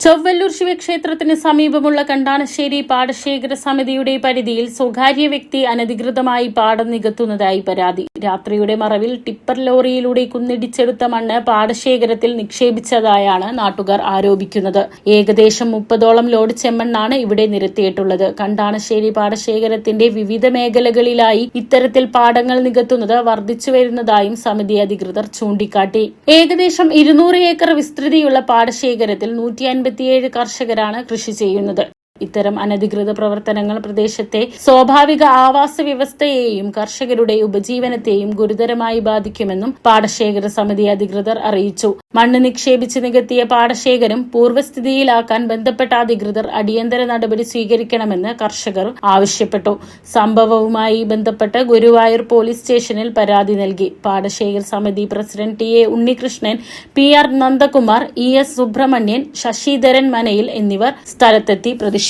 ചൊവ്വല്ലൂർ ശിവക്ഷേത്രത്തിന് സമീപമുള്ള കണ്ടാണശ്ശേരി പാടശേഖര സമിതിയുടെ പരിധിയിൽ സ്വകാര്യ വ്യക്തി അനധികൃതമായി പാടം നികത്തുന്നതായി പരാതി. രാത്രിയുടെ മറവിൽ ടിപ്പർ ലോറിയിലൂടെ കുന്നിടിച്ചെടുത്ത മണ്ണ് പാടശേഖരത്തിൽ നിക്ഷേപിച്ചതായാണ് നാട്ടുകാർ ആരോപിക്കുന്നത്. ഏകദേശം 30ഓളം ലോഡ് ചെമ്മണ്ണാണ് ഇവിടെ നിരത്തിയിട്ടുള്ളത്. കണ്ടാണശ്ശേരി പാടശേഖരത്തിന്റെ വിവിധ മേഖലകളിലായി ഇത്തരത്തിൽ പാടങ്ങൾ നികത്തുന്നത് വർദ്ധിച്ചുവരുന്നതായും സമിതി അധികൃതർ ചൂണ്ടിക്കാട്ടി. ഏകദേശം 200 ഏക്കർ വിസ്തൃതിയുള്ള പാടശേഖരത്തിൽ 157 കർഷകരാണ് കൃഷി ചെയ്യുന്നത്. ഇത്തരം അനധികൃത പ്രവർത്തനങ്ങൾ പ്രദേശത്തെ സ്വാഭാവിക ആവാസ വ്യവസ്ഥയെയും കർഷകരുടെ ഉപജീവനത്തെയും ഗുരുതരമായി ബാധിക്കുമെന്നും പാടശേഖര സമിതി അധികൃതർ അറിയിച്ചു. മണ്ണ് നിക്ഷേപിച്ച് നികത്തിയ പാടശേഖരം പൂർവ്വസ്ഥിതിയിലാക്കാൻ ബന്ധപ്പെട്ട അധികൃതർ അടിയന്തര നടപടി സ്വീകരിക്കണമെന്ന് കർഷകർ ആവശ്യപ്പെട്ടു. സംഭവവുമായി ബന്ധപ്പെട്ട് ഗുരുവായൂർ പോലീസ് സ്റ്റേഷനിൽ പരാതി നൽകി. പാടശേഖര സമിതി president T. A. Unnikrishnan, P. R. Nandakumar, E. S. Subramanian, Sasidharan Manayil എന്നിവർ സ്ഥലത്തെത്തി പ്രതിഷേധിച്ചു.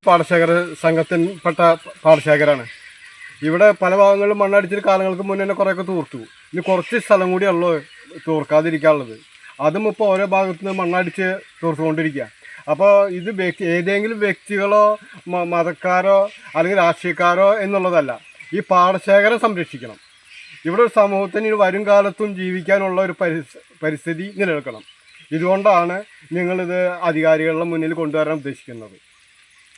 പാടശേഖര സംഘത്തിൽപ്പെട്ട പാടശേഖരാണ്. ഇവിടെ പല ഭാഗങ്ങളിലും മണ്ണടിച്ചിട്ട് കാലങ്ങൾക്ക് മുന്നേ തന്നെ കുറേയൊക്കെ തൂർത്തു. ഇനി കുറച്ച് സ്ഥലം കൂടിയുള്ളൂ തൂർക്കാതിരിക്കാനുള്ളത്. അതും ഇപ്പോൾ ഓരോ ഭാഗത്തു നിന്ന് മണ്ണടിച്ച് തൂർത്തുകൊണ്ടിരിക്കുക. അപ്പോൾ ഇത് ഏതെങ്കിലും വ്യക്തികളോ മതക്കാരോ അല്ലെങ്കിൽ രാഷ്ട്രീയക്കാരോ എന്നുള്ളതല്ല. ഈ പാടശേഖരം സംരക്ഷിക്കണം. ഇവിടെ ഒരു സമൂഹത്തിന് ഇനി വരും കാലത്തും ജീവിക്കാനുള്ള ഒരു പരിസ്ഥിതി നിലനിൽക്കണം. ഇതുകൊണ്ടാണ് ഞങ്ങളിത് അധികാരികളുടെ മുന്നിൽ കൊണ്ടുവരാൻ ഉദ്ദേശിക്കുന്നത്.